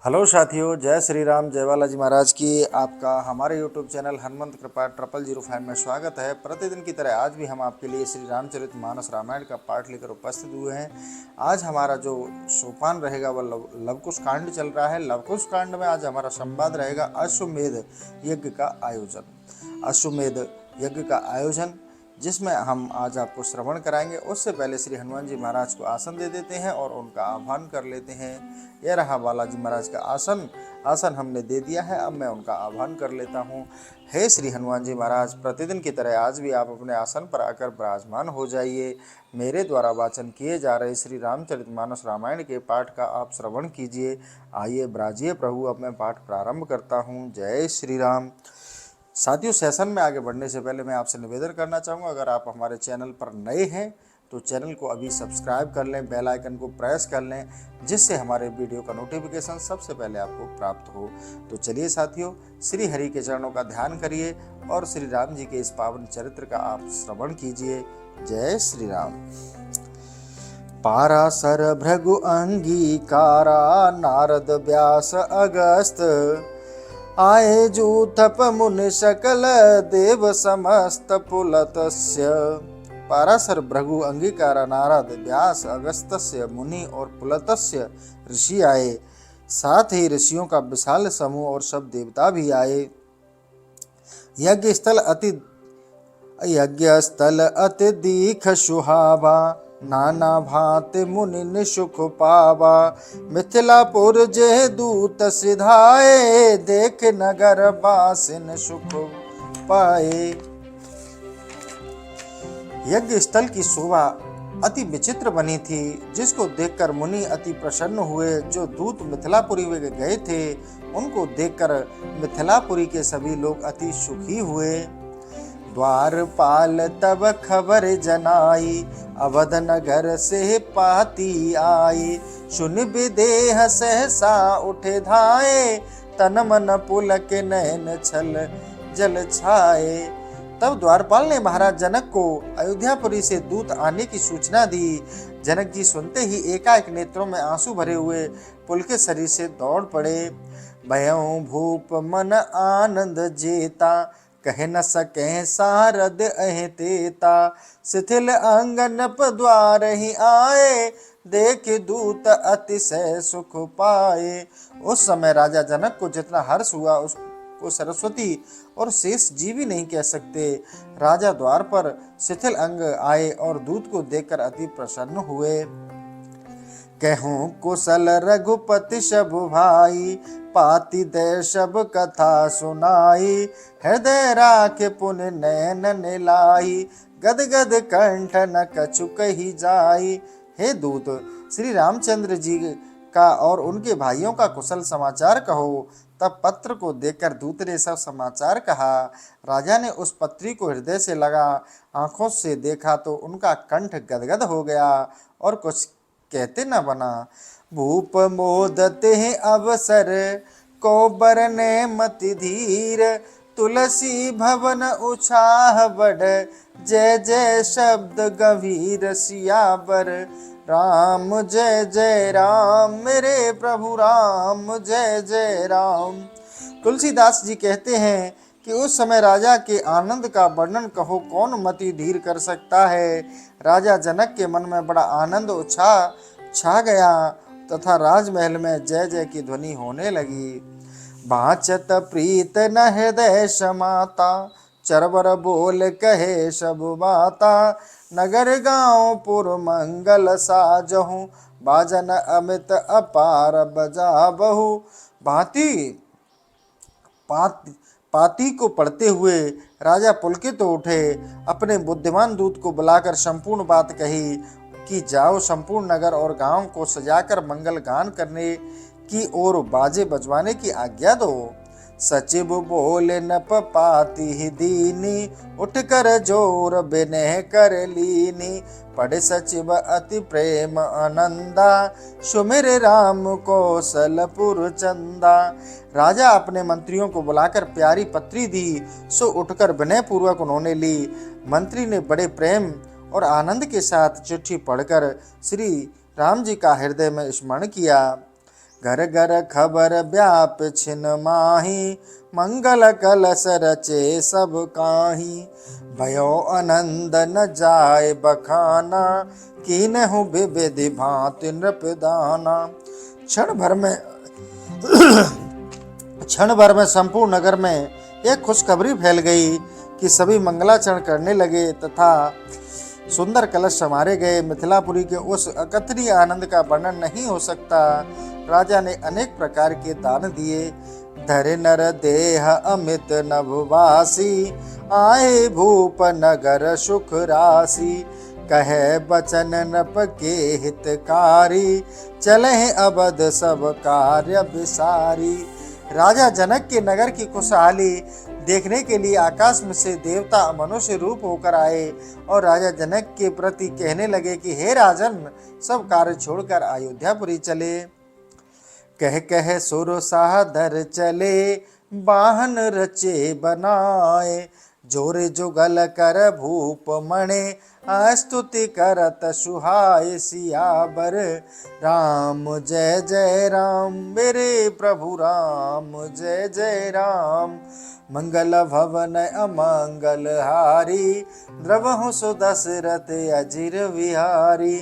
Hello साथियों, जय श्री राम, जय बालाजी महाराज की। आपका हमारे यूट्यूब चैनल हनुमंत कृपा 0005 में स्वागत है। प्रतिदिन की तरह आज भी हम आपके लिए श्री रामचरित मानस रामायण का पाठ लेकर उपस्थित हुए हैं। आज हमारा जो सोपान रहेगा वह लवकुश कांड चल रहा है। लवकुश कांड में आज हमारा संवाद रहेगा अश्वमेध यज्ञ का आयोजन। अश्वमेध यज्ञ का आयोजन जिसमें हम आज आपको श्रवण कराएंगे। उससे पहले श्री हनुमान जी महाराज को आसन दे देते हैं और उनका आह्वान कर लेते हैं। यह रहा बालाजी महाराज का आसन हमने दे दिया है। अब मैं उनका आह्वान कर लेता हूँ। हे श्री हनुमान जी महाराज, प्रतिदिन की तरह आज भी आप अपने आसन पर आकर विराजमान हो जाइए। मेरे द्वारा वाचन किए जा रहे श्री रामचरितमानस रामायण के पाठ का आप श्रवण कीजिए। आइए ब्राजिए प्रभु, अब मैं पाठ प्रारंभ करता हूँ। जय श्री राम। साथियों, सेशन में आगे बढ़ने से पहले मैं आपसे निवेदन करना चाहूँगा, अगर आप हमारे चैनल पर नए हैं तो चैनल को अभी सब्सक्राइब कर लें, बेल आइकन को प्रेस कर लें, जिससे हमारे वीडियो का नोटिफिकेशन सबसे पहले आपको प्राप्त हो। तो चलिए साथियों, श्री हरि के चरणों का ध्यान करिए और श्री राम जी के इस पावन चरित्र का आप श्रवण कीजिए। जय श्री राम। पारासर भृगु अंगीकारा, नारद व्यास अगस्त, आए जूथप मुनि सकल, देव समस्त पुलतस्य। पारासर भृगु अंगीकारा, नारद व्यास अगस्त्य मुनि और पुलतस्य ऋषि आए। साथ ही ऋषियों का विशाल समूह और सब देवता भी आए। यज्ञ स्थल अति दीख सुहावा, नाना भांति मुनि निसुख पावा। मिथिलापुर जे दूत सिधाए, देख नगर बासिन सुख पाए। यज्ञ स्थल की शोभा अति विचित्र बनी थी, जिसको देखकर मुनि अति प्रसन्न हुए। जो दूत मिथिलापुरी में गए थे, उनको देखकर मिथिलापुरी के सभी लोग अति सुखी हुए। द्वारपाल तब खबर जनाई, अवध नगर से पाती आई। सुन विदेह सहसा उठे धाये, तन मन पुलक नयन छल जल छाए। तब द्वारपाल ने महाराज जनक को अयोध्यापुरी से दूत आने की सूचना दी। जनक जी सुनते ही एकाएक नेत्रों में आंसू भरे हुए पुलके शरीर से दौड़ पड़े। भयउ भूप मन आनंद जेता, कह न सके सारद अहितेता। शिथिल अंगन द्वार ही आए, देख दूत अतिशय सुख पाए। उस समय राजा जनक को जितना हर्ष हुआ उसको सरस्वती और शेष जी भी नहीं कह सकते। राजा द्वार पर शिथिल अंग आए और दूत को देखकर अति प्रसन्न हुए। कहूँ कुशल रघुपति सब भाई, पाति दे सब कथा सुनाई। हृदय राखे पुण्य नयन निलाई, गद गद कंठ न कछु कही जाई। हे दूत, श्री रामचंद्र जी का और उनके भाइयों का कुशल समाचार कहो। तब पत्र को देखकर दूत ने सब समाचार कहा। राजा ने उस पत्री को हृदय से लगा, आंखों से देखा तो उनका कंठ गदगद हो गया और कुछ कहते न बना। भूप मोदते अवसर, को बरने मति धीर। तुलसी भवन उछाह बढ़, जय जय शब्द गंभीर सियावर। राम जय जय राम, मेरे प्रभु राम जय जय राम। तुलसीदास जी कहते हैं कि उस समय राजा के आनंद का वर्णन कहो कौन मति धीर कर सकता है। राजा जनक के मन में बड़ा आनंद उत्साह छा गया तथा राजमहल में जय जय की ध्वनि होने लगी। बाचत प्रीत न हृदय समाता, चरवर बोल कहे सब बाता। नगर गांव पुर मंगल साजहु, बाजन अमित अपार बजा बहु। पाती को पढ़ते हुए राजा पुलकित तो उठे। अपने बुद्धिमान दूत को बुलाकर संपूर्ण बात कही कि जाओ, संपूर्ण नगर और गांव को सजाकर मंगल गान करने की ओर बाजे बजवाने की आज्ञा दो। सचिव बोले न पाती दीनी, उठ कर जोर बिनह कर लीनी। पढ़े सचिव अति प्रेम आनंदा, सुमिर राम कौशलपुर चंदा। राजा अपने मंत्रियों को बुलाकर प्यारी पत्री दी, सो उठकर विनय पूर्वक उन्होंने ली। मंत्री ने बड़े प्रेम और आनंद के साथ चिट्ठी पढ़कर श्री राम जी का हृदय में स्मरण किया। घर घर खबर व्याप छिन माही, मंगल कलश रचे सब काही। भयो आनंद न जाय बखाना, कीनहु विविधि भांति नृपदाना। क्षण भर में संपूर्ण नगर में एक खुशखबरी फैल गई कि सभी मंगलाचरण करने लगे तथा सुंदर कलश संवारे गए। मिथिलापुरी के उस अकथनीय आनंद का वर्णन नहीं हो सकता। राजा ने अनेक प्रकार के दान दिए। धरे नर देह अमित नभवासी, आए भूप नगर सुख राशि। कहे बचन नृप के हितकारी, चले अवध सब कार्य विसारी। राजा जनक के नगर की खुशहाली देखने के लिए आकाश में से देवता मनुष्य रूप होकर आए और राजा जनक के प्रति कहने लगे कि हे राजन, सब कार्य छोड़कर अयोध्यापुरी चले। कह कह सुर सादर चले, वाहन रचे बनाए। जोरे जुगल कर भूप मणे, स्तुति करत सुहाय सियावर। राम जय जय राम, मेरे प्रभु राम जय जय राम। मंगल भवन अमंगल हारी, द्रवहु सुदशरथ अजिर विहारी।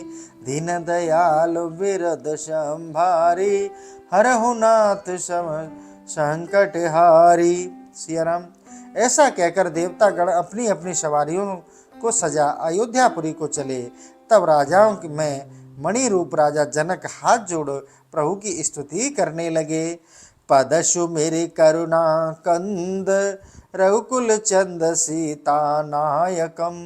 दीन दयाल बिरद संभारी, हरहु नाथ संकट हारी। सिया राम। ऐसा कहकर देवतागण अपनी अपनी सवारियों को सजा अयोध्यापुरी को चले। तब राजाओं में मणि रूप राजा जनक हाथ जोड़ प्रभु की स्तुति करने लगे। पदशु मेरी करुणा कंद, रघुकुल चंद सीता नायकम।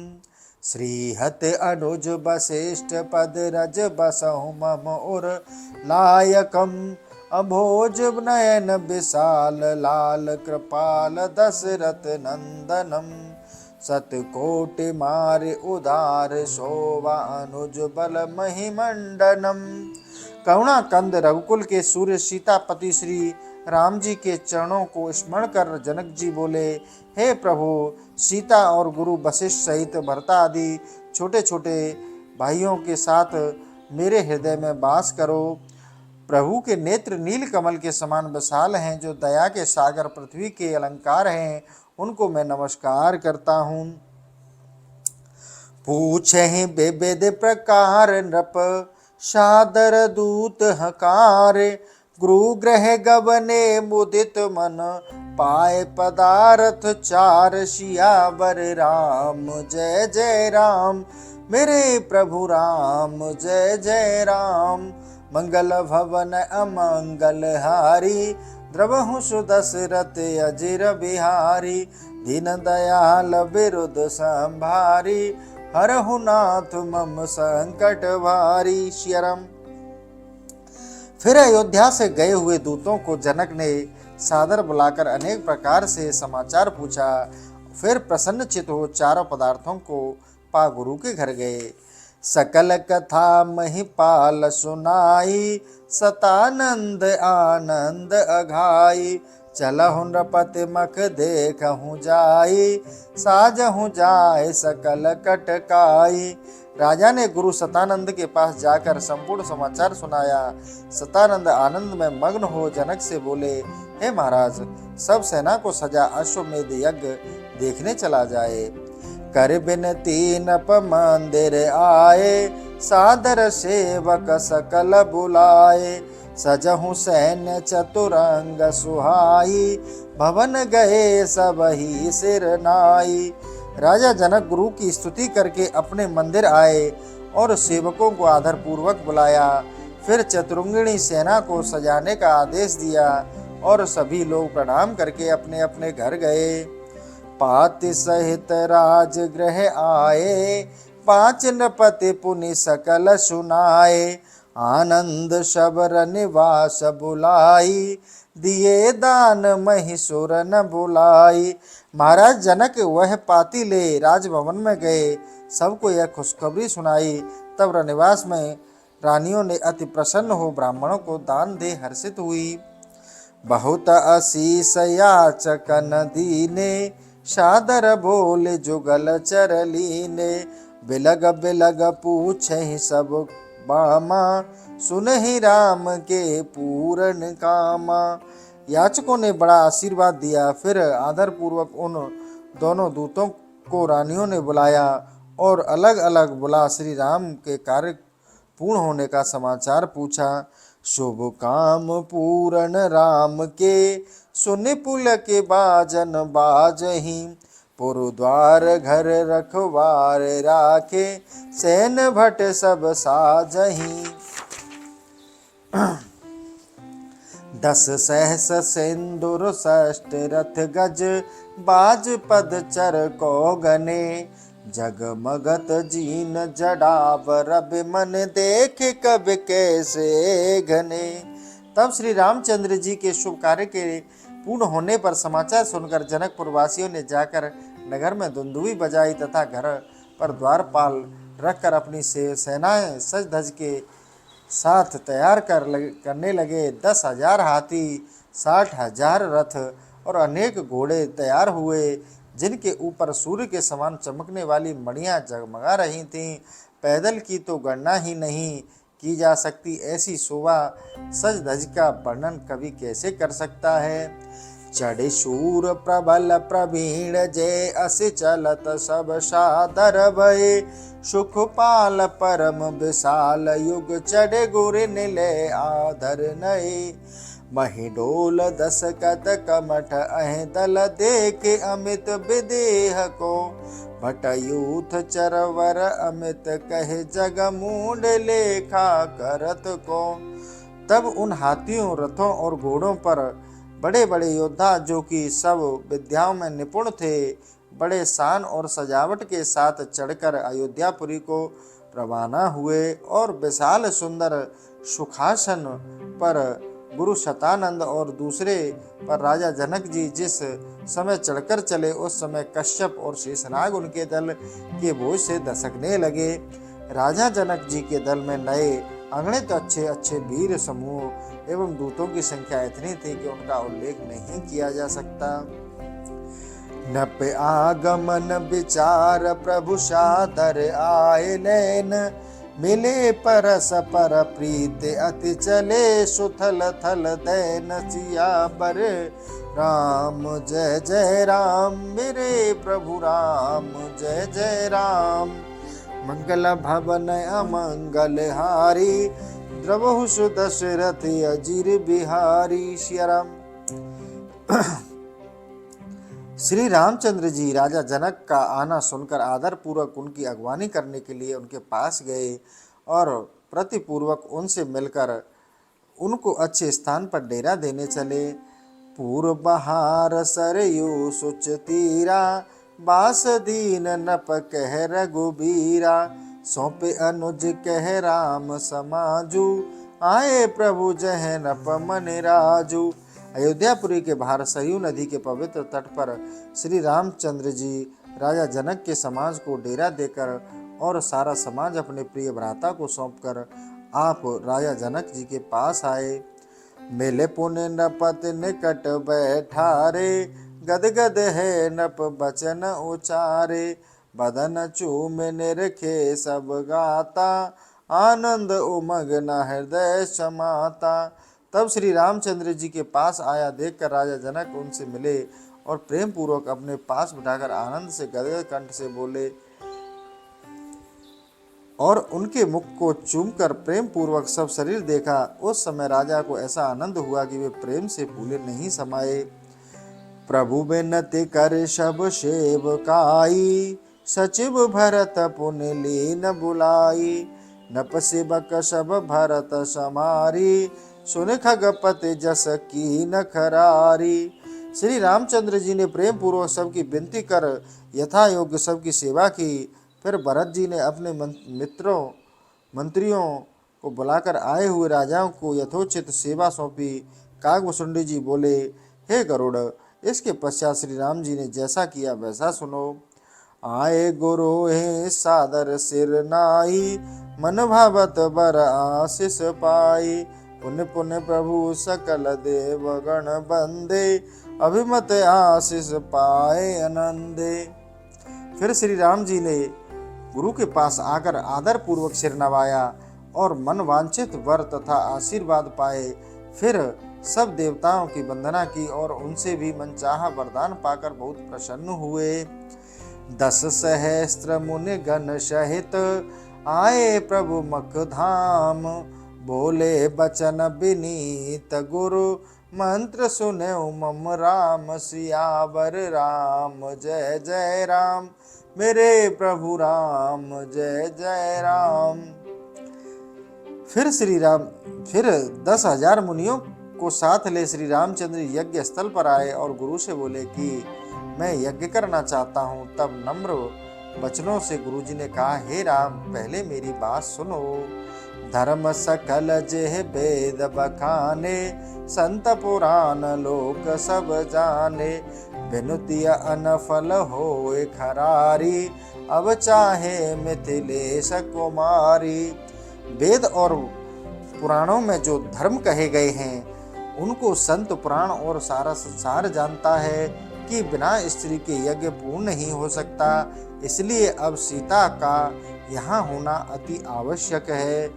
श्रीहत अनुज वशिष्ठ पद रज बसहु मम उर लायकम। अभोज नयन विशाल लाल कृपाल दशरथ नंदनम। सतकोटि मार उदार शोभा अनुज बल महिमंडनम। करुणा कंद रघुकुल के सूर्य सीतापति श्री राम जी के चरणों को स्मरण कर जनक जी बोले, हे प्रभु, सीता और गुरु वशिष्ठ सहित भरता आदि छोटे छोटे भाइयों के साथ मेरे हृदय में वास करो। प्रभु के नेत्र नील कमल के समान विशाल हैं, जो दया के सागर पृथ्वी के अलंकार हैं, उनको मैं नमस्कार करता हूँ। पूछे विविध प्रकार नृप, सादर दूत हकारे। गुरु ग्रह गबने मुदित मन, पाए पदार्थ चार। सियावर राम जय जय राम, मेरे प्रभु राम जय जय राम। मंगल भवन अमंगल हारी, द्रवहु सुदशरथ अजिर बिहारी। दीन दयाल बिरुद संभारी, हरहु नाथ मम संकट भारी। श्रीराम। फिर अयोध्या से गए हुए दूतों को जनक ने सादर बुलाकर अनेक प्रकार से समाचार पूछा। फिर प्रसन्नचित हो चारों पदार्थों को पा गुरु के घर गए। सकल कथा महिपाल सुनाई, सतानंद आनंद अघाई। चलहु नृपति मख देखहु जाई, साजहु जाय सकल कटकाई। राजा ने गुरु सतानंद के पास जाकर संपूर्ण समाचार सुनाया। सतानंद आनंद में मग्न हो जनक से बोले, हे महाराज, सब सेना को सजा अश्वमेध यज्ञ देखने चला जाए। कर बिनती नप मंदिर आए, सादर सेवक सकल बुलाए। सजहु सैन्य चतुरंग सुहाई, भवन गए सबही सिर नाई। राजा जनक गुरु की स्तुति करके अपने मंदिर आए और सेवकों को आदर पूर्वक बुलाया। फिर चतुरंगिणी सेना को सजाने का आदेश दिया और सभी लोग प्रणाम करके अपने अपने घर गए। पाति सहित राजगृह आए, पांच नृपति पुनि सकल सुनाए। आनंद शबर निवास बुलाई, दिए दान महिषुर न बुलाई। महाराज जनक वह पाती ले राजभवन में गए, सबको यह खुशखबरी सुनाई। तब रनिवास में रानियों ने अति प्रसन्न हो ब्राह्मणों को दान दे हर्षित हुई। बहुत आशीष याचकन दीने, सादर बोले जुगल चरलीने। बिलग बिलग पूछे सब बामा, सुनहि राम के पूरन कामा। याचकों ने बड़ा आशीर्वाद दिया। फिर आदर पूर्वक उन दोनों दूतों को रानियों ने बुलाया और अलग अलग बुला श्री राम के कार्य पूर्ण होने का समाचार पूछा। शुभ काम पूरन राम के, सुन पुल के बाजन बाजही। पुरु द्वार घर रखवार राखे, सैन भट सब साजही। 10 सहस सिंदूर षष्ठ रथ गज, बाज पद चर को गने। जगमगत जीन जड़ावर मन, देख कब कैसे घने। तब श्री रामचंद्र जी के शुभ कार्य के पूर्ण होने पर समाचार सुनकर जनकपुर वासियों ने जाकर नगर में दुंदुभी बजाई तथा घर पर द्वारपाल रखकर अपनी सेनाएं सज धज के साथ तैयार करने लगे। 10,000 हाथी, 60,000 रथ और अनेक घोड़े तैयार हुए, जिनके ऊपर सूर्य के समान चमकने वाली मणियां जगमगा रही थीं। पैदल की तो गणना ही नहीं की जा सकती, ऐसी शोभा सज धज का वर्णन कवि कैसे कर सकता है। चढ़े शूर प्रबल प्रवीण, जय अस चलत सब सादर भये। सुखपाल परम विशाल युग, चढ़े गुर निलय आधर नये। महिडोल दसकत कमठ अह दल, देखे अमित विदेह को। भटयूथ चरवर अमित कहे, जग मूड लेखा करत को। तब उन हाथियों, रथों और घोड़ों पर बड़े बड़े योद्धा, जो कि सब विद्याओं में निपुण थे, बड़े शान और सजावट के साथ चढ़कर अयोध्यापुरी को रवाना हुए और विशाल सुंदर सुखासन पर गुरु शतानंद और दूसरे पर राजा जनक जी जिस समय चढ़कर चले, उस समय कश्यप और शेषनाग उनके दल के बोझ से दसकने लगे। राजा जनक जी के दल में नए अगणित अच्छे अच्छे वीर समूह एवं दूतों की संख्या इतनी थी कि उनका उल्लेख नहीं किया जा सकता। नप आगमन विचार प्रभु सादर आए नैन, मिले परस पर प्रीत अति चले। सुथल थल दैन सियावर राम, जय जय राम मेरे प्रभु राम, जय जय राम। मंगल भवन अमंगल हारी, द्रवहु सुदशरथ अजीर बिहारी। श्रीराम। श्री रामचंद्र जी राजा जनक का आना सुनकर आदर पूर्वक उनकी अगवानी करने के लिए उनके पास गए और प्रतिपूर्वक उनसे मिलकर उनको अच्छे स्थान पर डेरा देने चले। पूर्व बहार सरयू सुच तीरा, बास दीन नप कह रघुबीरा। सौंपे अनुज कह राम समाजू, आए प्रभु जह नप मन राजू। अयोध्यापुरी के बाहर सरयू नदी के पवित्र तट पर श्री रामचंद्र जी राजा जनक के समाज को डेरा देकर और सारा समाज अपने प्रिय भ्राता को सौंपकर आप राजा जनक जी के पास आए। मेले पुण्य नपत निकट बैठारे, गदगद है नप बचन उचारे। बदन चूम निरखे सब गाता, आनंद उमग्न हृदय समाता। तब श्री रामचंद्र जी के पास आया देखकर राजा जनक उनसे मिले और प्रेम पूर्वक अपने पास बिठाकर आनंद से गदगद कंठ से बोले और उनके मुख को चूमकर प्रेम पूर्वक सब शरीर देखा। उस समय राजा को ऐसा आनंद हुआ कि वे प्रेम से फूले नहीं समाये। प्रभु बिनति कर सब सेवकाई, सचिव भरत पुनि लीन बुलाई। नप सेवक सब भरत समारी, सुन खगपति जस कीन खरारी। श्री रामचंद्र जी ने प्रेम पूर्वक सबकी विनती कर यथा योग्य सबकी सेवा की। फिर भरत जी ने अपने मंत्रियों को बुलाकर आए हुए राजाओं को यथोचित सेवा सौंपी। कागभूषुंडी जी बोले, हे गरुड़। इसके पश्चात श्री राम जी ने जैसा किया वैसा सुनो। आए गुरु हे सादर सिर नाई, मन भावत बर आशीष पाई। पुण्य पुण्य प्रभु सकल देवगण बंदे, अभिमत आशीष पाए आनंदे। फिर श्री राम जी ने गुरु के पास आकर आदर पूर्वक सिर नवाया और मनवांछित वर तथा आशीर्वाद पाए। फिर सब देवताओं की वंदना की और उनसे भी मनचाहा वरदान पाकर बहुत प्रसन्न हुए। 10 सहस्त्र मुनि गण सहित आए प्रभु मखधाम, बोले बचन विनीत गुरु मंत्र सुने मम राम, सियावर राम जय जय राम, मेरे प्रभु राम जय जय राम। फिर 10,000 मुनियों को साथ ले श्री रामचंद्र यज्ञ स्थल पर आए और गुरु से बोले कि मैं यज्ञ करना चाहता हूँ। तब नम्र वचनों से गुरुजी ने कहा, हे राम, पहले मेरी बात सुनो। धर्म सकल जेह वेद बखाने, संत पुराण लोक सब जाने, विनुतिया अनफल होए खरारी, अब चाहे मिथिलेश कुमारी। वेद और पुराणों में जो धर्म कहे गए हैं उनको संत पुराण और सारा संसार जानता है कि बिना स्त्री के यज्ञ पूर्ण नहीं हो सकता, इसलिए अब सीता का यहाँ होना अति आवश्यक है।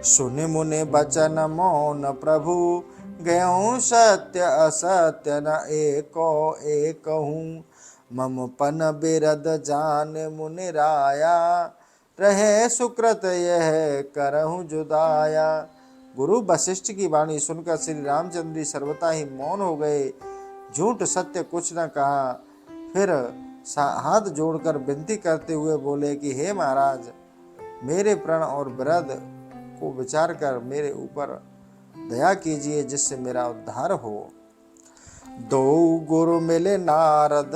सुनि मुनि बचन मौन प्रभु, गयों सत्य असत्य न एको एक हूँ, मम पन बिरद जान मुनि राया, रहे सुकृत यह करहूँ जुदाया। गुरु वशिष्ठ की वाणी सुनकर श्री रामचंद्र जी सर्वथा ही मौन हो गए, झूठ सत्य कुछ न कहा। फिर हाथ जोड़कर विनती करते हुए बोले कि हे महाराज, मेरे प्रण और विरध को विचार कर मेरे ऊपर दया कीजिए, जिससे मेरा उद्धार हो। दो गुरु मिले नारद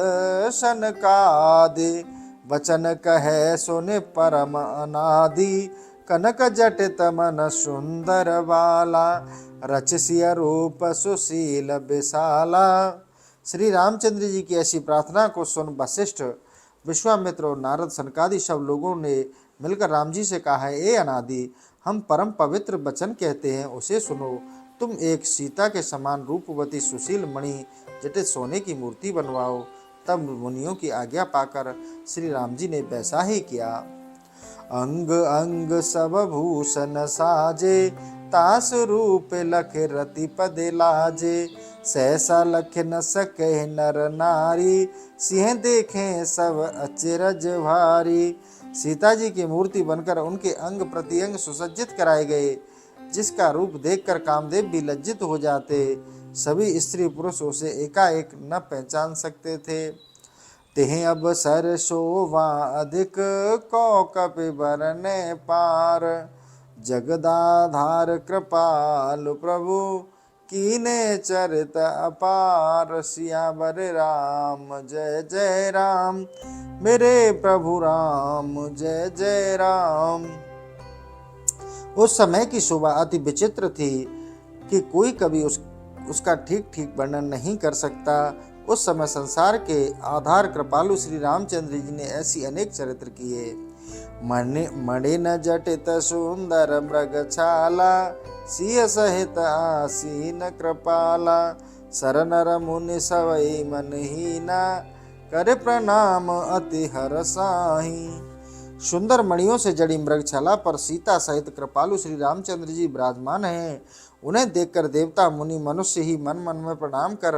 सनकादि, वचन कहे सुने परम अनादि, कनक जटित मन सुंदर बाला, रचसिय रूप सुशील विशाला। श्री रामचंद्र जी की ऐसी प्रार्थना को सुन वशिष्ठ, विश्वामित्र और नारद सनकादि सब लोगों ने मिलकर राम जी से कहा, ए अनादि, हम परम पवित्र वचन कहते हैं, उसे सुनो। तुम एक सीता के समान रूपवती सुशील मणि जटित सोने की मूर्ति बनवाओ। तब मुनियों की आज्ञा पाकर श्री राम जी ने वैसा ही किया। अंग अंग सब भूषण साजे, तास रूप लख रति पद लाजे, सहसा लख न सके नर नारी, सिंह देखें सब अचरज भारी। सीता जी की मूर्ति बनकर उनके अंग प्रत्यंग सुसज्जित कराए गए, जिसका रूप देखकर कामदेव भी लज्जित हो जाते। सभी स्त्री पुरुष उसे एकाएक न पहचान सकते थे। तेह अब सर शोभा अधिक, कौ कपि बरने पार, जगदाधार कृपालु प्रभु, कीने चरित अपार। सियावर राम जय जय राम, मेरे प्रभु राम जय जय राम। उस समय की शोभा अति विचित्र थी कि कोई कभी उसका ठीक ठीक वर्णन नहीं कर सकता। उस समय संसार के आधार कृपालु श्री रामचंद्र जी ने ऐसी अनेक चरित्र किए। मणिन जटित सुंदर मृग छाला, सिय सहित आसीन कृपाला, सर नर मुनि सवई मनहीना, करे प्रणाम अति हरसाही। सुंदर मणियों से जड़ी मृगछाला पर सीता सहित कृपालु श्री रामचंद्र जी विराजमान हैं। उन्हें देखकर देवता मुनि मनुष्य ही मन मन में प्रणाम कर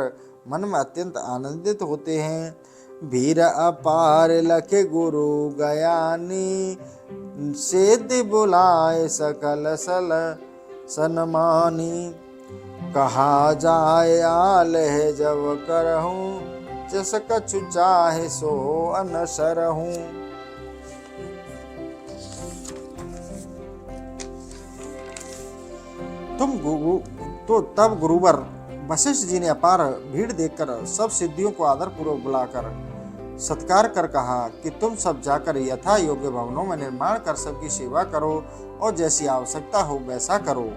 मन में अत्यंत आनंदित होते हैं। भीर अपार लखे गुरु गयानी, सेद्य बुलाए सकल सल सनमानी, कहा जाए आल है जब करहूँ, जस कछु चाहे सो अनसरहूँ। तब गुरुवर वशिष्ठ जी ने अपार भीड़ देखकर सब सिद्धियों को आदर पूर्वक बुलाकर सत्कार कर कहा कि तुम सब जाकर यथा योग्य भवनों में निर्माण कर सबकी सेवा करो और जैसी आवश्यकता हो वैसा करो।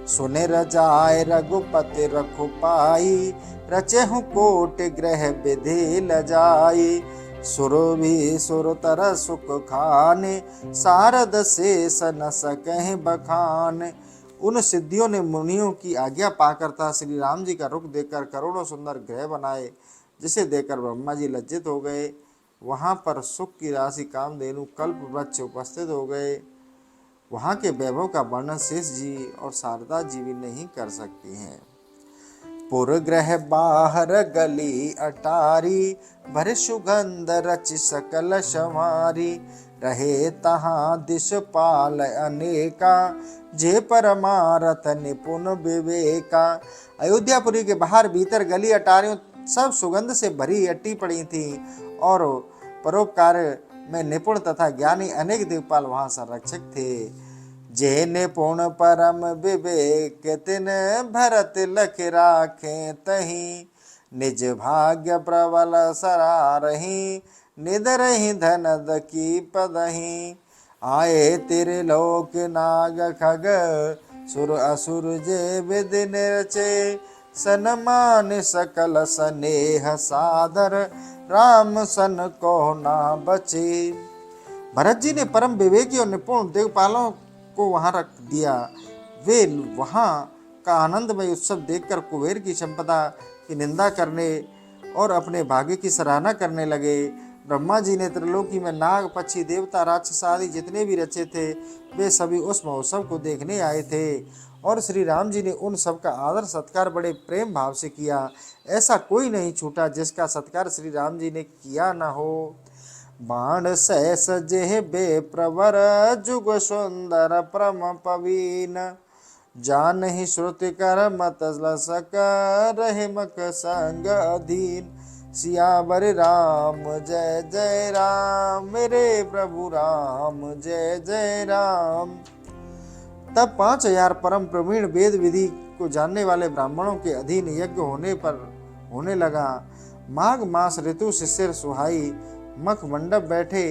सुने रजाए रघुपति रखो पाई, रचे हूँ कोट ग्रह विधि लजाई, सुर भी सुर तर सुख खाने, सारद शेष न सके बखान। उन सिद्धियों ने मुनियों की आज्ञा पाकर था श्री राम जी का रुख देखकर करोड़ों सुंदर ग्रह बनाए, जिसे देखकर ब्रह्मा जी लज्जित हो गए। वहां पर सुख की राशि कामधेनु कल्प वृक्ष उपस्थित हो गए। वहाँ के वैभव का वर्णन शेष जी और शारदा जी भी नहीं कर सकती हैं। पुरग्रह बाहर गली अटारी, भर सुगंध रच सकल संवारी, रहे तहाँ दिशपाल अनेका, जे परमारथ निपुण विवेका। अयोध्यापुरी के बाहर भीतर गली अटारियों सब सुगंध से भरी अट्टी पड़ी थी और परोपकार में निपुण तथा ज्ञानी अनेक दिक्पाल वहां संरक्षक थे। जे निपुण परम विवेक तिन भरत लख राखे तही, निज भाग्य प्रबल सरारही, निदरहि धनद की पदही। आए तेरे लोक नाग खग, सुर असुर जे विधि निरचे, सनमान सकल स्नेह सादर, राम सन को ना बचे। भरत जी ने परम विवेकी और निपुण देवपालों को वहां रख दिया। वे वहां का आनंदमय उत्सव देखकर कुबेर की संपदा की निंदा करने और अपने भाग्य की सराहना करने लगे। ब्रह्मा जी ने त्रिलोकी में नाग, पक्षी, देवता, राक्षस आदि जितने भी रचे थे वे सभी उस महोत्सव को देखने आए थे और श्री राम जी ने उन सब का आदर सत्कार बड़े प्रेम भाव से किया। ऐसा कोई नहीं छूटा जिसका सत्कार श्री राम जी ने किया न हो। बाण सहस जेह बे प्रवर, जुग सुंदर परम पवीन, जान ही श्रुति कर मत लसक, रहे मक संग अधीन। सियावर राम जय जय राम, मेरे प्रभु राम जय जय राम। तब 5000 परम प्रवीण वेद विधि को जानने वाले ब्राह्मणों के अधीन यज्ञ होने लगा। माघ मास ऋतु शिशिर सुहाई, मख मंडप बैठे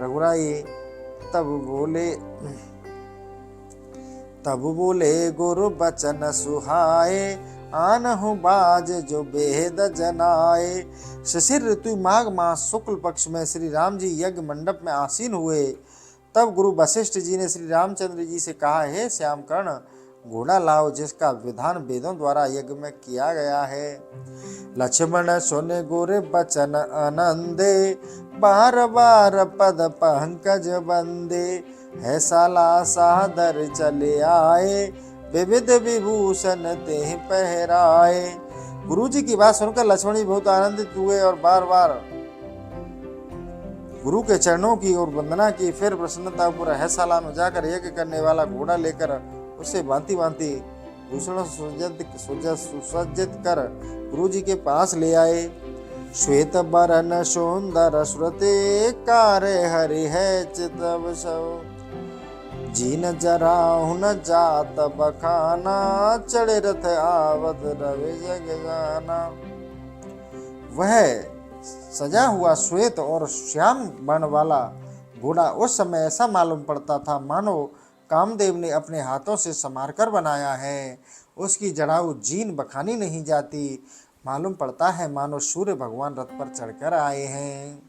रघुराई। तब बोले गुरु बचन सुहाए, आनहु बाज जो बेहद जनाए। शिशिर ऋतु माघ मास शुक्ल पक्ष में श्री राम जी यज्ञ मंडप में आसीन हुए। तब गुरु वशिष्ठ जी ने श्री रामचंद्र जी से कहा, हे श्याम कर्ण, घोड़ा लाओ जिसका विधान वेदों द्वारा यज्ञ में किया गया है। लक्ष्मण सुन गुरु बचन आनंदे, बार बार पद पंकज बंदे। है साला सादर चले आए, विविध विभूषण ते पहराए। गुरु जी की बात सुनकर लक्ष्मण जी बहुत आनंदित हुए और बार बार गुरु के चरणों की ओर वंदना की। फिर प्रसन्नता पूरा है साला में जाकर यज्ञ करने वाला घोड़ा लेकर उसे भांति भांति भूषण सुसज्जित कर गुरु जी के पास ले आए। श्वेत बरन सुंदर श्रुति, कार्य हरि है चितव सव। जीन जराहु न जात बखाना, चढ़े रथ आवत रवि जग जाना। वह सजा हुआ श्वेत और श्याम वर्ण वाला घोड़ा उस समय ऐसा मालूम पड़ता था मानो कामदेव ने अपने हाथों से संवार कर बनाया है। उसकी जड़ाऊ जीन बखानी नहीं जाती, मालूम पड़ता है मानो सूर्य भगवान रथ पर चढ़कर आए हैं।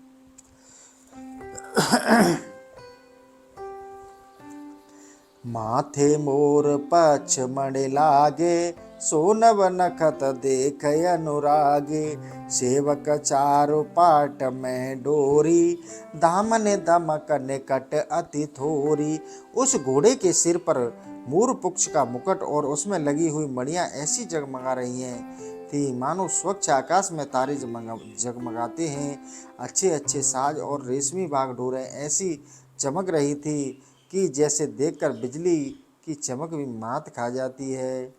माथे मोर पक्ष मणि लागे, सोनव नखत देख अनुरागे। सेवक चारु पाट में डोरी, दामन दमक निकट अति थोरी। उस घोड़े के सिर पर मोर पुक्ष का मुकुट और उसमें लगी हुई मणियां ऐसी जगमगा रही हैं थी मानो स्वच्छ आकाश में तारे जगमगाते हैं। अच्छे अच्छे साज और रेशमी बागडोरें ऐसी चमक रही थी कि जैसे देखकर बिजली की चमक भी मात खा जाती है।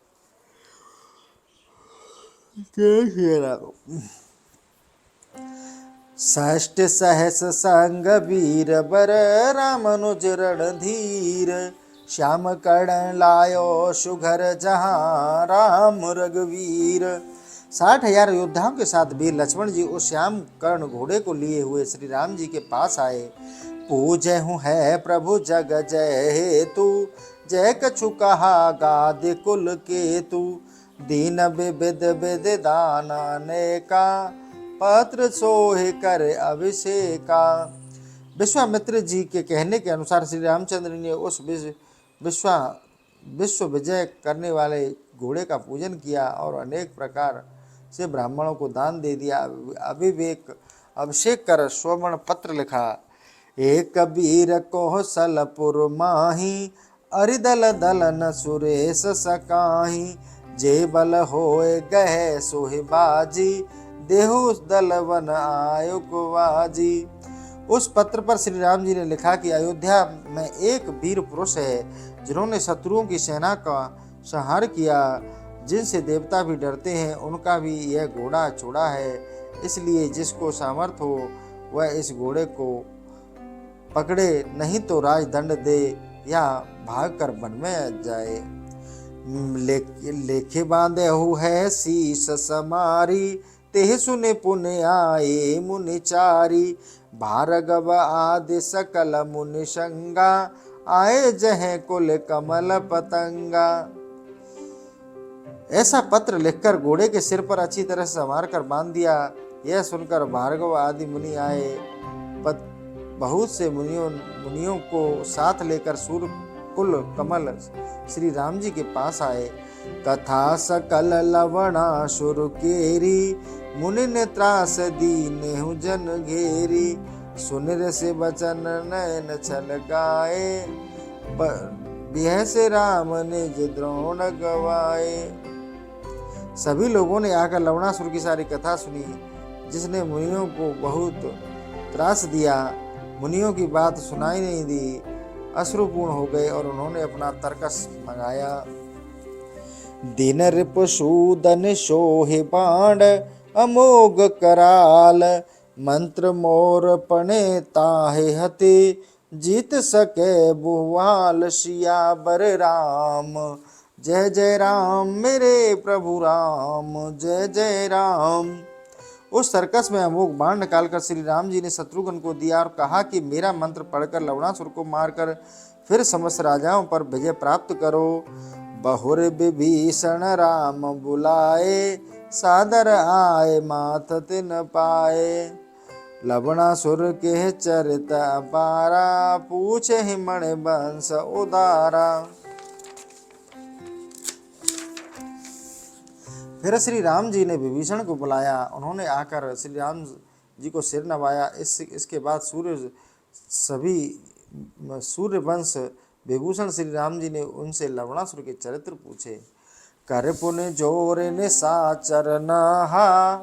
षष्ठ सहस संग वीर बर, रामनुज रणधीर। श्याम कर्ण लायो सुघर जहां, राम रघुवीर। 60,000 योद्धाओं के साथ वीर लक्ष्मण जी उस श्याम कर्ण घोड़े को लिए हुए श्री राम जी के पास आए। पूजय हूँ है प्रभु जग जय हेतु, जय कछु कहा गाद कुल केतु। दीन विविध विध दान अनेका, पत्र सोहे कर अभिषेका। विश्वामित्र जी के कहने के अनुसार श्री रामचंद्र ने उस विश्व विजय करने वाले घोड़े का पूजन किया और अनेक प्रकार से ब्राह्मणों को दान दे दिया। अभिषेक कर स्वर्ण पत्र लिखा। हे कबीर कौशलपुर माही, अरिदल दलन सुरेश सकाही, जे बल होए गहे सोहि बाजी, देहु दल वन आयु कुवाजी। उस पत्र पर श्री राम जी ने लिखा कि अयोध्या में एक वीर पुरुष है जिन्होंने शत्रुओं की सेना का संहार किया, जिनसे देवता भी डरते हैं, उनका भी यह घोड़ा छुड़ा है। इसलिए जिसको सामर्थ हो वह इस घोड़े को पकड़े, नहीं तो राजदंड दे या भागकर वन में जाए। लेखे बांधे हु है शीस समारी, तेह सुने पुण्य आए मुनि चारी, भार्गव आदि सकल मुनि संगा, आए जह कुल कमल पतंगा। ऐसा पत्र लिखकर घोड़े के सिर पर अच्छी तरह से संवार कर बांध दिया। यह सुनकर भार्गव आदि मुनि आए। बहुत से मुनियों को साथ लेकर सूर्य कुल कमल श्री राम जी के पास आए। कथा सकल लवणा सुर केरी, मुनि ने त्रास दीनेहु जन घेरी, सुनिर से बचन नयन छल गाए, बिह से राम निज द्रोण गवाए। सभी लोगों ने आकर लवणासुर की सारी कथा सुनी, जिसने मुनियों को बहुत त्रास दिया। मुनियों की बात सुनाई नहीं दी, अश्रुपूर्ण हो गए और उन्होंने अपना तर्कस मंगाया। दिन रिपुसूदन सोहि बाण, अमोघ कराल, मंत्र मोर पणे ताहे हते, जीत सके बुवाल सियावर राम। जय जय राम मेरे प्रभु राम, जय जय राम। उस सर्कस में अमोघ बाण निकालकर श्री राम जी ने शत्रुघ्न को दिया और कहा कि मेरा मंत्र पढ़कर लवणासुर को मारकर फिर समस्त राजाओं पर विजय प्राप्त करो। बहुर विभीषण राम बुलाए, सादर आए माथ तिन पाए, लवणासुर के चरित अपारा, पूछे ही मणि वंश उदारा। फिर श्री राम जी ने विभीषण को बुलाया। उन्होंने आकर श्री राम जी को सिर नवाया। इसके बाद सूर्य वंश विभूषण श्री राम जी ने उनसे लवणासुर के चरित्र पूछे। कर पुन जोर निशाचर नाहा,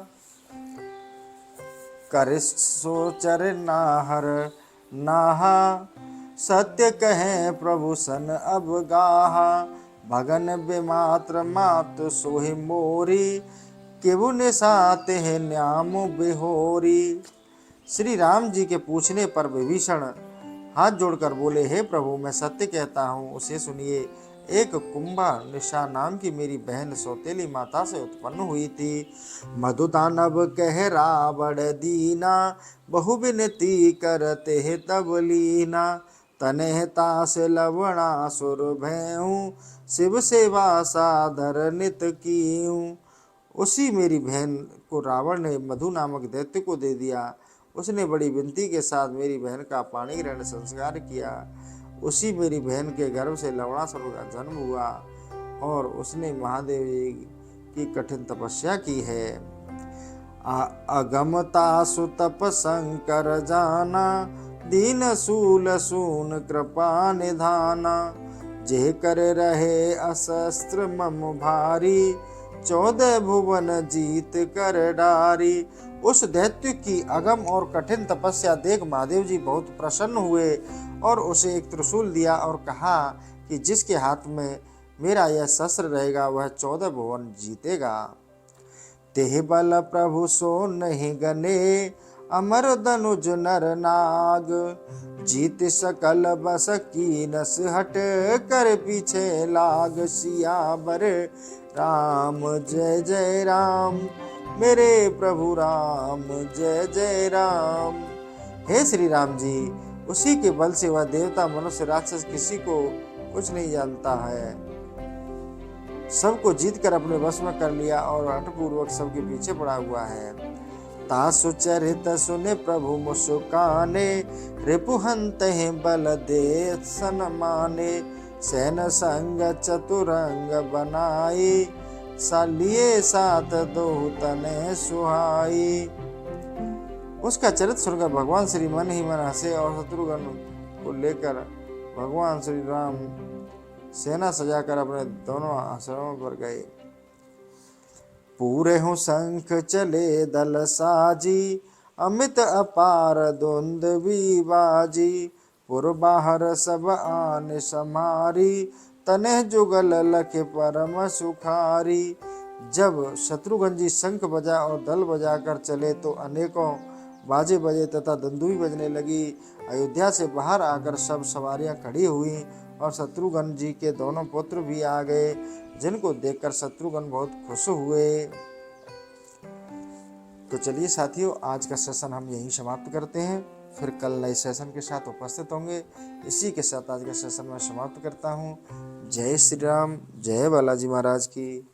कर सोचर नाहर नाहा, सत्य कहे प्रभु सन अब गाहा, भगन बेमात्र मात सोहि मोरी, केवु निसाते हैं न्याम बिहोरी। श्री राम जी के पूछने पर विभीषण हाथ जोड़कर बोले, हे प्रभु, मैं सत्य कहता हूँ, उसे सुनिए। एक कुंभा निशा नाम की मेरी बहन सौतेली माता से उत्पन्न हुई थी। मधुदानव कह रावण दीना, बहु विनती करते है तब लीना, तने तास लवणासुर भयऊ, शिव सेवा सादर नित कीऊं। उसी मेरी बहन को रावण ने मधु नामक दैत्य को दे दिया। उसने बड़ी विनती के साथ मेरी बहन का पाणी ग्रहण संस्कार किया। उसी मेरी बहन के गर्भ से लवणासुर का जन्म हुआ और उसने महादेव जी की कठिन तपस्या की है। अगमता सुतप शंकर जाना, दीन सूल सून कृपा निधाना, जे कर रहे अशस्त्र मम भारी, 14 भुवन जीत कर डारी। उस दैत्य की अगम और कठिन तपस्या देख महादेव जी बहुत प्रसन्न हुए और उसे एक त्रिशूल दिया और कहा कि जिसके हाथ में मेरा यह शस्त्र रहेगा वह 14 भुवन जीतेगा। तेह बल प्रभु सो नहीं गने, अमर धनुज नर नाग, जीत सकल बस कीनस हट कर पीछे लाग, सियावर राम जय जय राम, मेरे प्रभु राम जय जय राम। हे श्री राम जी, उसी के बल से वह देवता मनुष्य राक्षस किसी को कुछ नहीं जानता है, सबको जीत कर अपने वश में कर लिया और हठपूर्वक सबके पीछे पड़ा हुआ है। तासु चरित सुने प्रभु मुस्काने, रिपुहंत बल दे सन माने, सैन संग चतुरंग बनाई, सालिए सात दो तने सुहाई। उसका चरित्र सुनकर भगवान श्री मन ही मन हंसे और शत्रुघ्न को लेकर भगवान श्री राम सेना सजाकर अपने दोनों आश्रमों पर गए। पूरे हूँ शंख चले दल साजी, अमित अपार दुंदुभी बाजी। पुर बाहर सब आन समारी, तने जुगल लखे परम सुखारी। जब शत्रुघ्न जी शंख बजा और दल बजाकर चले तो अनेकों बाजे बजे तथा दुंदुभी बजने लगी। अयोध्या से बाहर आकर सब सवारियां खड़ी हुई और शत्रुघ्न जी के दोनों पुत्र भी आ गए, जिनको देखकर शत्रुघ्न बहुत खुश हुए। तो चलिए साथियों, आज का सेशन हम यहीं समाप्त करते हैं, फिर कल नए सेशन के साथ उपस्थित होंगे। इसी के साथ आज का सेशन मैं समाप्त करता हूँ। जय श्री राम, जय बालाजी महाराज की।